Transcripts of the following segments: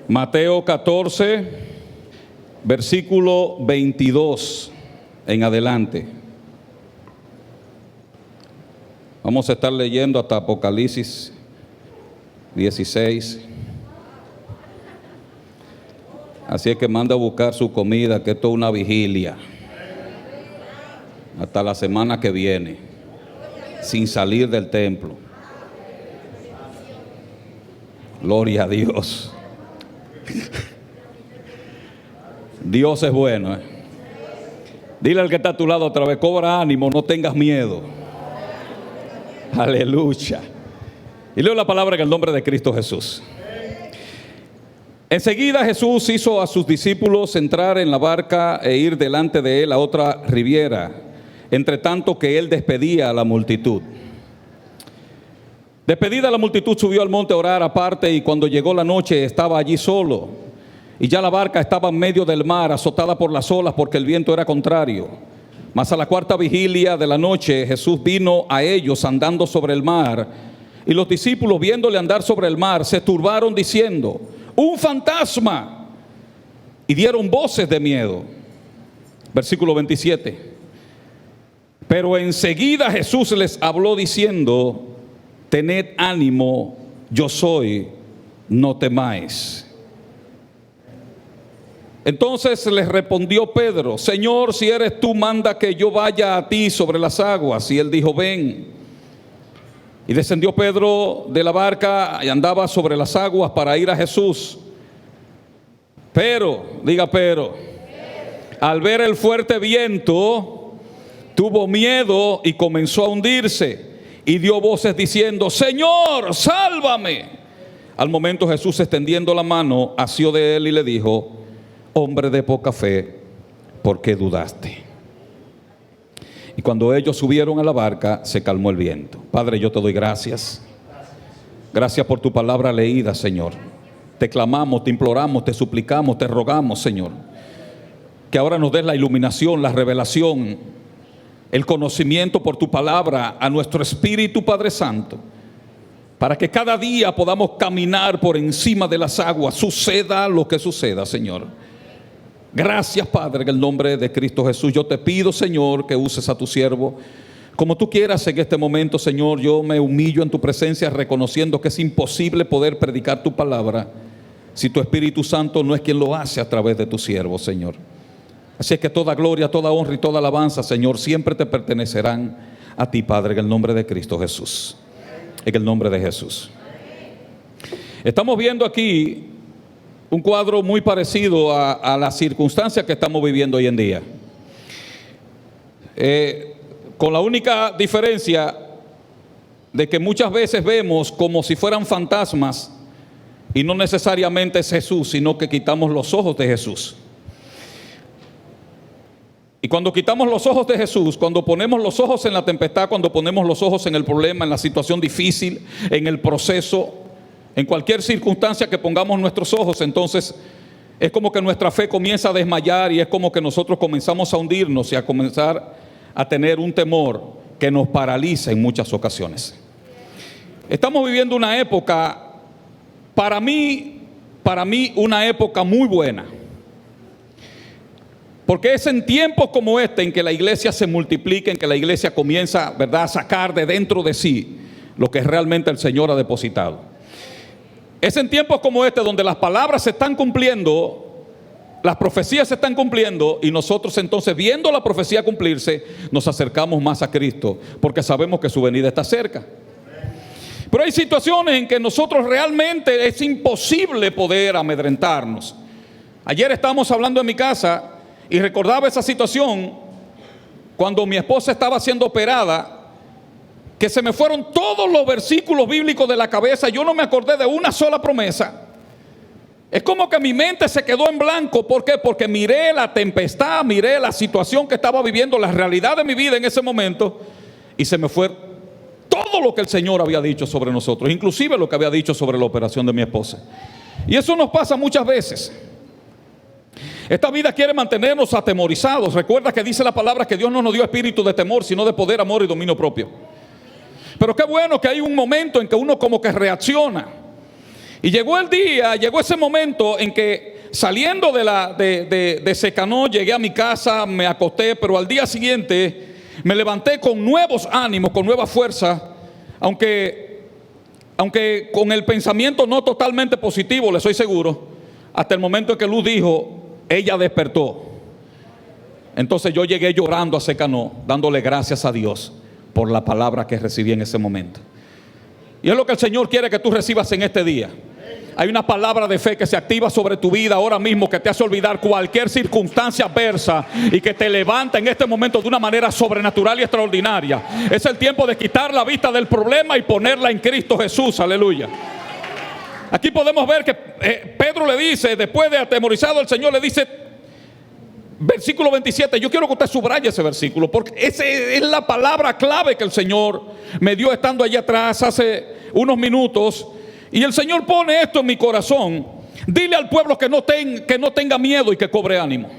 Mateo 14, versículo 22 en adelante. Vamos a estar leyendo hasta Apocalipsis 16. Así es que manda a buscar su comida, que esto es una vigilia. Hasta la semana que viene, sin salir del templo. Gloria a Dios. Dios es bueno. Dile al que está a tu lado otra vez: cobra ánimo, no tengas miedo. Aleluya. Y leo la palabra en el nombre de Cristo Jesús. Enseguida Jesús hizo a sus discípulos entrar en la barca e ir delante de él a otra riviera, entre tanto que él despedía a la multitud. Despedida la multitud, subió al monte a orar aparte, y cuando llegó la noche estaba allí solo. Y ya la barca estaba en medio del mar, azotada por las olas, porque el viento era contrario. Mas a la cuarta vigilia de la noche Jesús vino a ellos andando sobre el mar. Y los discípulos, viéndole andar sobre el mar, se turbaron diciendo: ¡un fantasma! Y dieron voces de miedo. Versículo 27. Pero enseguida Jesús les habló diciendo: tened ánimo, yo soy, no temáis. Entonces les respondió Pedro: Señor, si eres tú, manda que yo vaya a ti sobre las aguas. Y él dijo: ven. Y descendió Pedro de la barca y andaba sobre las aguas para ir a Jesús. Pero, diga pero, al ver el fuerte viento, tuvo miedo y comenzó a hundirse. Y dio voces diciendo: Señor, sálvame. Al momento Jesús, extendiendo la mano, asió de él y le dijo: hombre de poca fe, ¿por qué dudaste? Y cuando ellos subieron a la barca, se calmó el viento. Padre, yo te doy gracias. Gracias por tu palabra leída, Señor. Te clamamos, te imploramos, te suplicamos, te rogamos, Señor, que ahora nos des la iluminación, la revelación, el conocimiento por tu palabra a nuestro espíritu, Padre Santo, para que cada día podamos caminar por encima de las aguas, suceda lo que suceda, Señor. Gracias, Padre, en el nombre de Cristo Jesús. Yo te pido, Señor, que uses a tu siervo como tú quieras en este momento, Señor. Yo me humillo en tu presencia, reconociendo que es imposible poder predicar tu palabra si tu Espíritu Santo no es quien lo hace a través de tu siervo, Señor. Así es que toda gloria, toda honra y toda alabanza, Señor, siempre te pertenecerán a ti, Padre, en el nombre de Cristo Jesús. En el nombre de Jesús. Estamos viendo aquí un cuadro muy parecido a la circunstancia que estamos viviendo hoy en día. Con la única diferencia de que muchas veces vemos como si fueran fantasmas, y no necesariamente es Jesús, sino que quitamos los ojos de Jesús. Y cuando quitamos los ojos de Jesús, cuando ponemos los ojos en la tempestad, cuando ponemos los ojos en el problema, en la situación difícil, en el proceso, en cualquier circunstancia que pongamos nuestros ojos, entonces es como que nuestra fe comienza a desmayar, y es como que nosotros comenzamos a hundirnos y a comenzar a tener un temor que nos paraliza en muchas ocasiones. Estamos viviendo una época, para mí una época muy buena. Porque es en tiempos como este en que la iglesia se multiplica, en que la iglesia comienza, ¿verdad?, a sacar de dentro de sí lo que realmente el Señor ha depositado. Es en tiempos como este donde las palabras se están cumpliendo, las profecías se están cumpliendo, y nosotros entonces, viendo la profecía cumplirse, nos acercamos más a Cristo, porque sabemos que su venida está cerca. Pero hay situaciones en que nosotros realmente es imposible poder amedrentarnos. Ayer estábamos hablando en mi casa y recordaba esa situación cuando mi esposa estaba siendo operada, que se me fueron todos los versículos bíblicos de la cabeza. Yo no me acordé de una sola promesa. Es como que mi mente se quedó en blanco. ¿Por qué? Porque miré la tempestad, miré la situación que estaba viviendo, la realidad de mi vida en ese momento, y se me fue todo lo que el Señor había dicho sobre nosotros, inclusive lo que había dicho sobre la operación de mi esposa. Y eso nos pasa muchas veces. Esta vida quiere mantenernos atemorizados. Recuerda que dice la palabra que Dios no nos dio espíritu de temor, sino de poder, amor y dominio propio. Pero qué bueno que hay un momento en que uno como que reacciona. Y llegó el día, llegó ese momento en que saliendo de Secanó, llegué a mi casa, me acosté, pero al día siguiente me levanté con nuevos ánimos, con nueva fuerza, aunque con el pensamiento no totalmente positivo, le soy seguro, hasta el momento en que Luz dijo, ella despertó. Entonces yo llegué llorando a Secanó, dándole gracias a Dios por la palabra que recibí en ese momento. Y es lo que el Señor quiere que tú recibas en este día. Hay una palabra de fe que se activa sobre tu vida ahora mismo, que te hace olvidar cualquier circunstancia adversa y que te levanta en este momento de una manera sobrenatural y extraordinaria. Es el tiempo de quitar la vista del problema y ponerla en Cristo Jesús. Aleluya. Aquí podemos ver que Pedro le dice, después de atemorizado, el Señor le dice, versículo 27, yo quiero que usted subraye ese versículo, porque esa es la palabra clave que el Señor me dio estando allá atrás hace unos minutos. Y el Señor pone esto en mi corazón: dile al pueblo que no tenga miedo y que cobre ánimo.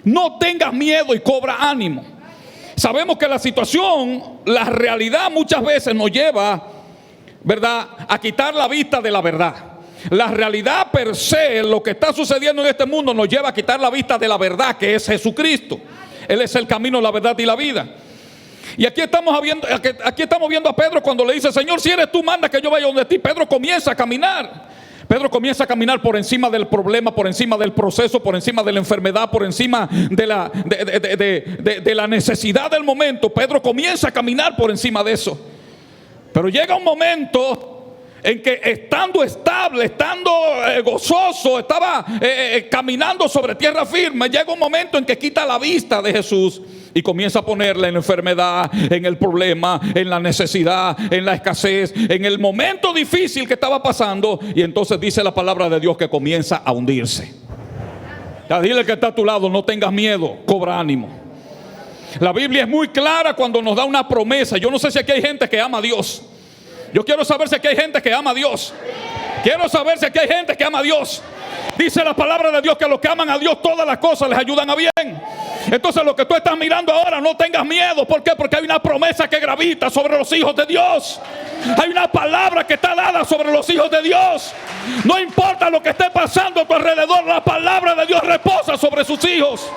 No tengas miedo y cobra ánimo. Sabemos que la situación, la realidad muchas veces nos lleva, ¿verdad?, a quitar la vista de la verdad. La realidad per se, lo que está sucediendo en este mundo, nos lleva a quitar la vista de la verdad, que es Jesucristo. Él es el camino, la verdad y la vida. Y aquí estamos viendo a Pedro cuando le dice, Señor, si eres tú, manda que yo vaya donde ti. Pedro comienza a caminar. Pedro comienza a caminar por encima del problema, por encima del proceso, por encima de la enfermedad, por encima de la necesidad del momento. Pedro comienza a caminar por encima de eso. Pero llega un momento en que estando estable, estando gozoso, estaba caminando sobre tierra firme, llega un momento en que quita la vista de Jesús y comienza a ponerla en la enfermedad, en el problema, en la necesidad, en la escasez, en el momento difícil que estaba pasando. Y entonces dice la palabra de Dios que comienza a hundirse. Ya dile que está a tu lado, no tengas miedo, cobra ánimo. La Biblia es muy clara cuando nos da una promesa. Yo no sé si aquí hay gente que ama a Dios. Yo quiero saber si aquí hay gente que ama a Dios. Quiero saber si aquí hay gente que ama a Dios. Dice la palabra de Dios que los que aman a Dios, todas las cosas les ayudan a bien. Entonces lo que tú estás mirando ahora, no tengas miedo. ¿Por qué? Porque hay una promesa que gravita sobre los hijos de Dios. Hay una palabra que está dada sobre los hijos de Dios. No importa lo que esté pasando a tu alrededor, la palabra de Dios reposa sobre sus hijos.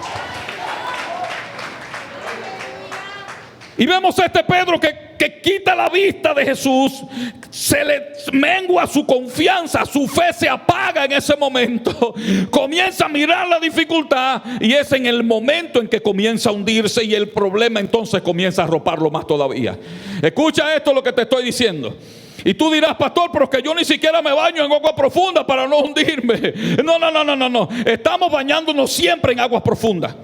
Y vemos a este Pedro que quita la vista de Jesús, se le mengua su confianza, su fe se apaga en ese momento, comienza a mirar la dificultad y es en el momento en que comienza a hundirse y el problema entonces comienza a arroparlo más todavía. Escucha esto lo que te estoy diciendo. Y tú dirás, pastor, pero es que yo ni siquiera me baño en agua profunda para no hundirme. No. Estamos bañándonos siempre en aguas profundas.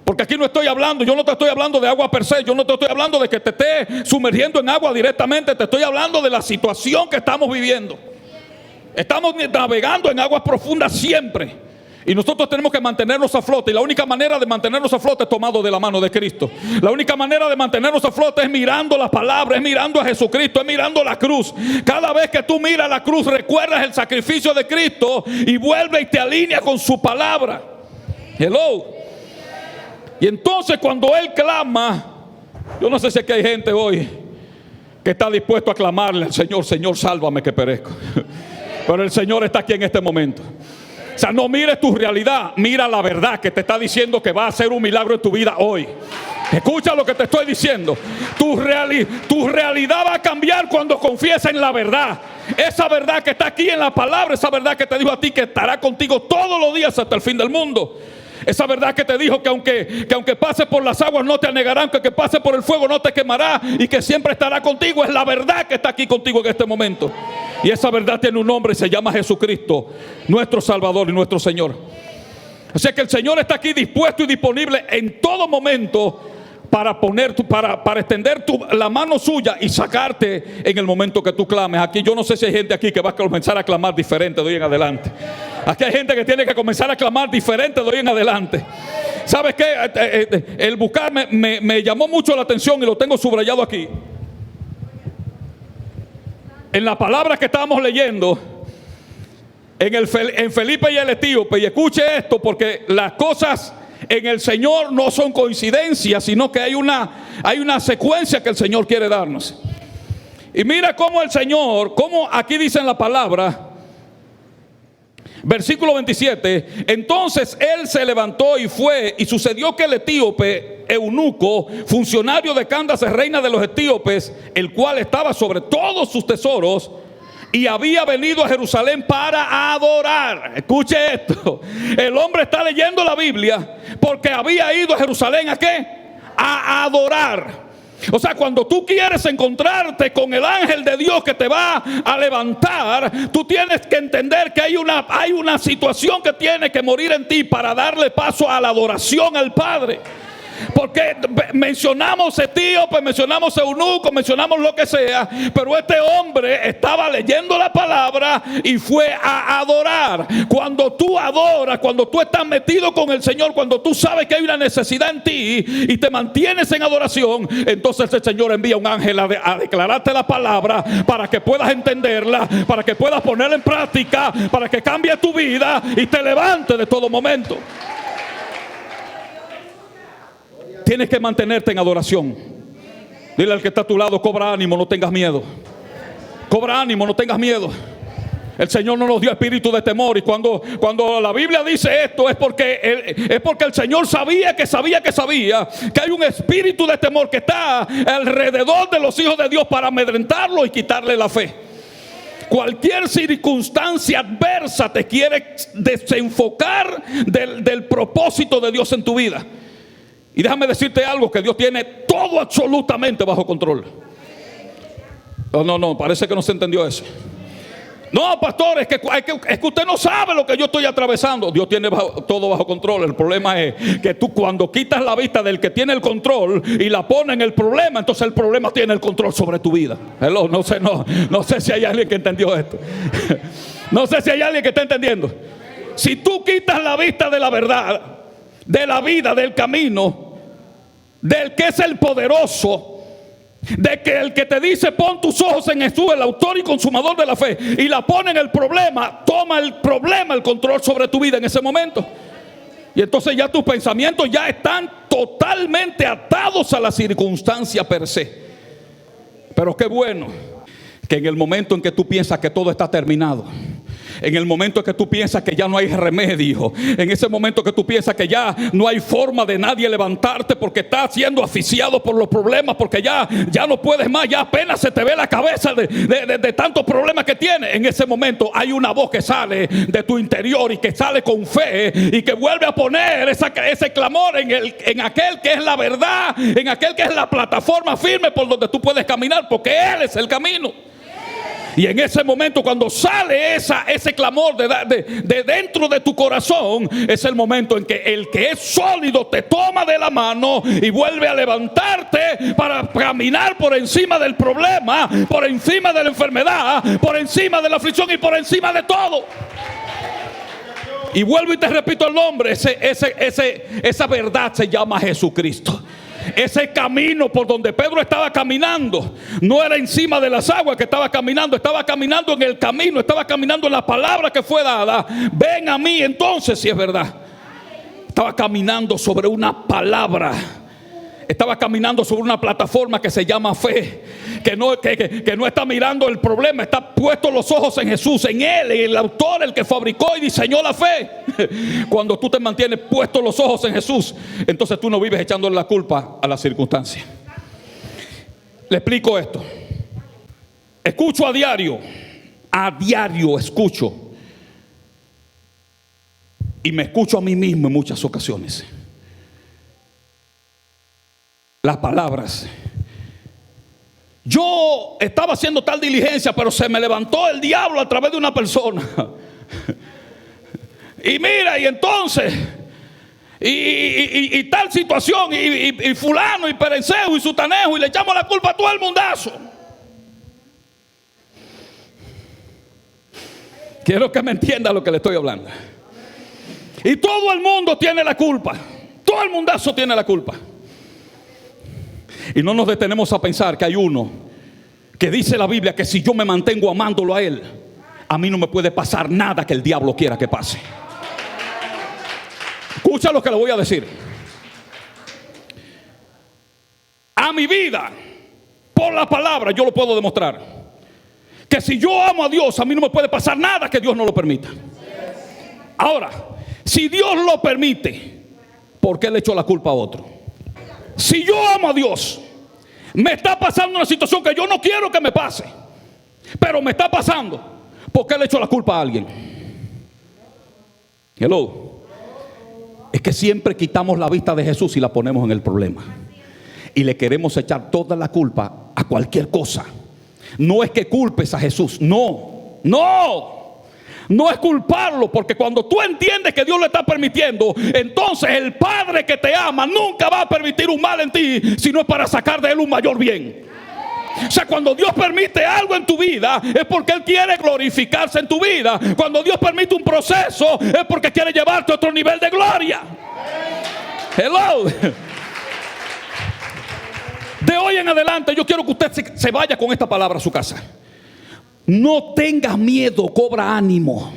Porque aquí no estoy hablando, yo no te estoy hablando de agua per se, yo no te estoy hablando de que te esté sumergiendo en agua directamente, te estoy hablando de la situación que estamos viviendo. Estamos navegando en aguas profundas siempre. Y nosotros tenemos que mantenernos a flote. Y la única manera de mantenernos a flote es tomado de la mano de Cristo. La única manera de mantenernos a flote es mirando la palabra, es mirando a Jesucristo, es mirando la cruz. Cada vez que tú miras la cruz, recuerdas el sacrificio de Cristo y vuelve y te alinea con su palabra. Hello. Y entonces cuando él clama, yo no sé si aquí hay gente hoy que está dispuesto a clamarle al Señor, Señor, sálvame que perezco. Pero el Señor está aquí en este momento. O sea, no mires tu realidad, mira la verdad que te está diciendo que va a hacer un milagro en tu vida hoy. Escucha lo que te estoy diciendo. Tu realidad va a cambiar cuando confiesas en la verdad. Esa verdad que está aquí en la palabra, esa verdad que te dijo a ti que estará contigo todos los días hasta el fin del mundo. Esa verdad que te dijo que aunque pases por las aguas no te anegarán, que pases por el fuego no te quemará y que siempre estará contigo. Es la verdad que está aquí contigo en este momento. Y esa verdad tiene un nombre y se llama Jesucristo, nuestro Salvador y nuestro Señor. Así que el Señor está aquí dispuesto y disponible en todo momento para extender la mano suya y sacarte en el momento que tú clames. Aquí yo no sé si hay gente aquí que va a comenzar a clamar diferente de hoy en adelante. Aquí hay gente que tiene que comenzar a clamar diferente de hoy en adelante. ¿Sabes qué? El buscar me llamó mucho la atención y lo tengo subrayado aquí. En la palabra que estábamos leyendo, en Felipe y el etíope, y escuche esto porque las cosas en el Señor no son coincidencias, sino que hay una secuencia que el Señor quiere darnos. Y mira cómo el Señor, como aquí dice en la palabra, Versículo 27. Entonces él se levantó y fue, y sucedió que el etíope eunuco, funcionario de Candace, reina de los etíopes, el cual estaba sobre todos sus tesoros, y había venido a Jerusalén para adorar. Escuche esto. El hombre está leyendo la Biblia porque había ido a Jerusalén ¿a qué? A adorar. O sea, cuando tú quieres encontrarte con el ángel de Dios que te va a levantar, tú tienes que entender que hay una situación que tiene que morir en ti para darle paso a la adoración al Padre. Porque mencionamos etíope, mencionamos eunuco, mencionamos lo que sea, pero este hombre estaba leyendo la palabra y fue a adorar. Cuando tú adoras, cuando tú estás metido con el Señor, cuando tú sabes que hay una necesidad en ti y te mantienes en adoración, entonces el Señor envía un ángel a declararte la palabra para que puedas entenderla, para que puedas ponerla en práctica, para que cambie tu vida y te levantes de todo momento. Tienes que mantenerte en adoración. Dile al que está a tu lado: cobra ánimo, no tengas miedo. Cobra ánimo, no tengas miedo. El Señor no nos dio espíritu de temor. Y cuando la Biblia dice esto es porque el Señor sabía que hay un espíritu de temor que está alrededor de los hijos de Dios para amedrentarlo y quitarle la fe. Cualquier circunstancia adversa te quiere desenfocar del propósito de Dios en tu vida. Y déjame decirte algo, que Dios tiene todo absolutamente bajo control. No, parece que no se entendió eso. No, pastor, es que usted no sabe lo que yo estoy atravesando. Dios tiene todo bajo control. El problema es que tú, cuando quitas la vista del que tiene el control y la pones en el problema, entonces el problema tiene el control sobre tu vida. Hello, no sé si hay alguien que entendió esto. No sé si hay alguien que está entendiendo. Si tú quitas la vista de la verdad, de la vida, del camino, del que es el poderoso, de que el que te dice pon tus ojos en Jesús, el autor y consumador de la fe, y la pone en el problema, toma el problema, el control sobre tu vida en ese momento. Y entonces ya tus pensamientos ya están totalmente atados a la circunstancia per se. Pero qué bueno que en el momento en que tú piensas que todo está terminado, en el momento en que tú piensas que ya no hay remedio, en ese momento que tú piensas que ya no hay forma de nadie levantarte porque estás siendo asfixiado por los problemas, porque ya no puedes más, ya apenas se te ve la cabeza de tantos problemas que tienes, en ese momento hay una voz que sale de tu interior y que sale con fe y que vuelve a poner ese clamor en aquel que es la verdad, en aquel que es la plataforma firme por donde tú puedes caminar, porque Él es el camino. Y en ese momento, cuando sale ese clamor de dentro de tu corazón, es el momento en que el que es sólido te toma de la mano y vuelve a levantarte para caminar por encima del problema, por encima de la enfermedad, por encima de la aflicción y por encima de todo. Y vuelvo y te repito el nombre. Esa verdad se llama Jesucristo. Ese camino por donde Pedro estaba caminando no era encima de las aguas que estaba caminando en el camino, estaba caminando en la palabra que fue dada. Ven a mí, entonces, si es verdad. Estaba caminando sobre una palabra. Estaba caminando sobre una plataforma que se llama fe, que no está mirando el problema, está puesto los ojos en Jesús, en Él, el autor, el que fabricó y diseñó la fe. Cuando tú te mantienes puestos los ojos en Jesús, entonces tú no vives echándole la culpa a las circunstancias. Le explico esto. Escucho a diario escucho, y me escucho a mí mismo en muchas ocasiones. Las palabras: yo estaba haciendo tal diligencia, pero se me levantó el diablo a través de una persona. Y mira, y entonces, y tal situación, y fulano, y perencejo, y sutanejo, y le echamos la culpa a todo el mundazo. Quiero que me entienda lo que le estoy hablando. Y todo el mundo tiene la culpa. Todo el mundazo tiene la culpa. Y no nos detenemos a pensar que hay uno que dice la Biblia que si yo me mantengo amándolo a Él, a mí no me puede pasar nada que el diablo quiera que pase. Escucha lo que le voy a decir. A mi vida, por la palabra, yo lo puedo demostrar. Que si yo amo a Dios, a mí no me puede pasar nada que Dios no lo permita. Ahora, si Dios lo permite, ¿por qué le echo la culpa a otro? Si yo amo a Dios, me está pasando una situación que yo no quiero que me pase, pero me está pasando, ¿por qué le echo la culpa a alguien? Hello. Es que siempre quitamos la vista de Jesús y la ponemos en el problema. Y le queremos echar toda la culpa a cualquier cosa. No es que culpes a Jesús, no es culparlo, porque cuando tú entiendes que Dios lo está permitiendo, entonces el Padre que te ama nunca va a permitir un mal en ti, sino es para sacar de él un mayor bien. O sea, cuando Dios permite algo en tu vida, es porque Él quiere glorificarse en tu vida. Cuando Dios permite un proceso, es porque quiere llevarte a otro nivel de gloria. Hello. De hoy en adelante yo quiero que usted se vaya con esta palabra a su casa. No tengas miedo, cobra ánimo.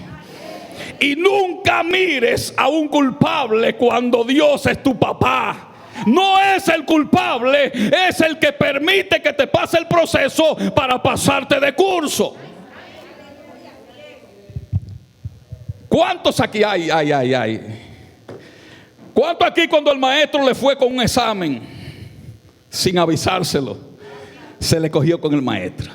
Y nunca mires a un culpable cuando Dios es tu papá. No es el culpable, es el que permite que te pase el proceso para pasarte de curso. ¿Cuántos aquí hay? ¿Cuántos aquí cuando el maestro le fue con un examen sin avisárselo, se le cogió con el maestro?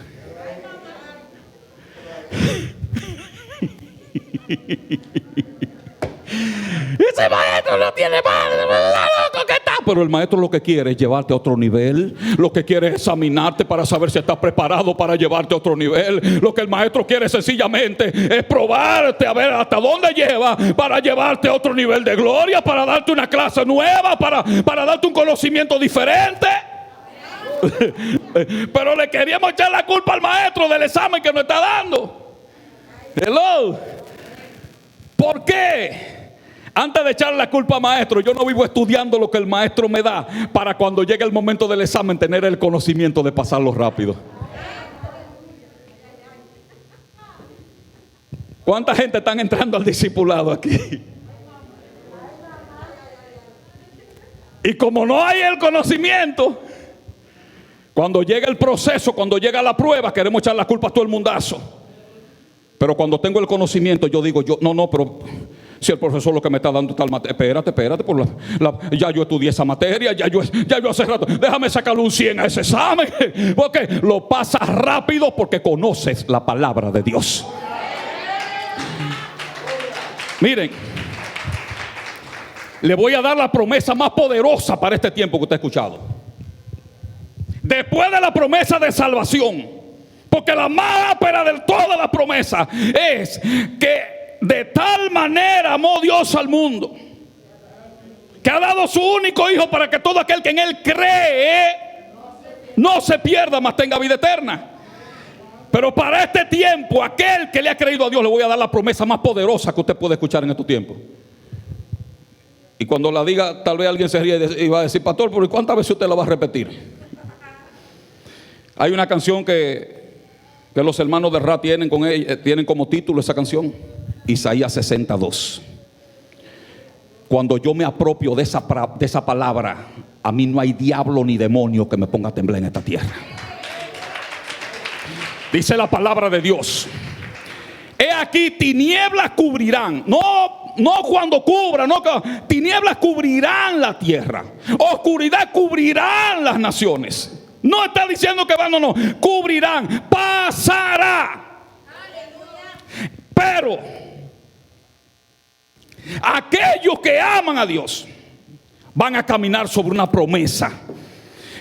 Ese maestro no tiene madre, loco que está. Pero el maestro lo que quiere es llevarte a otro nivel. Lo que quiere es examinarte para saber si estás preparado para llevarte a otro nivel. Lo que el maestro quiere sencillamente es probarte a ver hasta dónde lleva, para llevarte a otro nivel de gloria, para darte una clase nueva, para darte un conocimiento diferente. Pero le queríamos echar la culpa al maestro del examen que nos está dando. Hello. ¿Por qué? Antes de echarle la culpa al maestro, yo no vivo estudiando lo que el maestro me da, para cuando llegue el momento del examen tener el conocimiento de pasarlo rápido. ¿Cuánta gente están entrando al discipulado aquí? Y como no hay el conocimiento, cuando llega el proceso, cuando llega la prueba, queremos echar la culpa a todo el mundazo. Pero cuando tengo el conocimiento, yo digo, pero si el profesor lo que me está dando tal materia, espérate, ya yo estudié esa materia, ya yo hace rato, déjame sacarle un 100 a ese examen, porque lo pasas rápido porque conoces la palabra de Dios. Miren, le voy a dar la promesa más poderosa para este tiempo que usted ha escuchado. Después de la promesa de salvación, porque la más áspera de todas las promesas es que de tal manera amó Dios al mundo, que ha dado su único hijo para que todo aquel que en él cree no se pierda, mas tenga vida eterna. Pero para este tiempo, aquel que le ha creído a Dios, le voy a dar la promesa más poderosa que usted puede escuchar en estos tiempos. Y cuando la diga, tal vez alguien se ríe y va a decir, pastor, ¿pero cuántas veces usted la va a repetir? Hay una canción que los hermanos de Ra tienen como título esa canción, Isaías 62. Cuando yo me apropio de esa palabra, a mí no hay diablo ni demonio que me ponga a temblar en esta tierra. Dice la palabra de Dios: he aquí tinieblas cubrirán, no cuando cubra, no, tinieblas cubrirán la tierra, oscuridad cubrirán las naciones. No está diciendo que van, no, cubrirán, pasará. Pero aquellos que aman a Dios van a caminar sobre una promesa,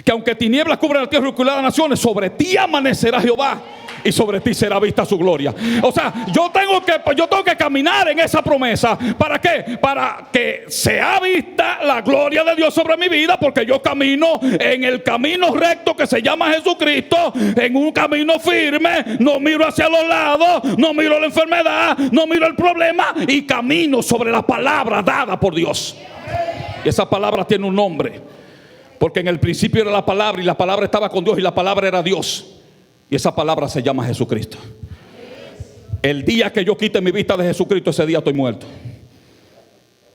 que aunque tinieblas cubran la tierra y oscuridad de las naciones, sobre ti amanecerá Jehová y sobre ti será vista su gloria. O sea, yo tengo que caminar en esa promesa. ¿Para qué? Para que sea vista la gloria de Dios sobre mi vida, porque yo camino en el camino recto que se llama Jesucristo, en un camino firme. No miro hacia los lados, no miro la enfermedad, no miro el problema, y camino sobre la palabra dada por Dios. Y esa palabra tiene un nombre, porque en el principio era la palabra, y la palabra estaba con Dios, y la palabra era Dios. Y esa palabra se llama Jesucristo. El día que yo quite mi vista de Jesucristo, ese día estoy muerto.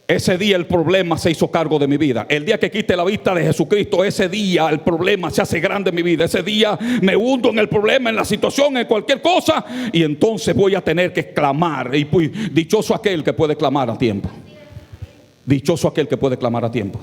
ese día el problema se hizo cargo de mi vida. El día que quite la vista de Jesucristo, ese día el problema se hace grande en mi vida. Ese día me hundo en el problema, en la situación, en cualquier cosa, y entonces voy a tener que clamar. Y pues, dichoso aquel que puede clamar a tiempo. Dichoso aquel que puede clamar a tiempo.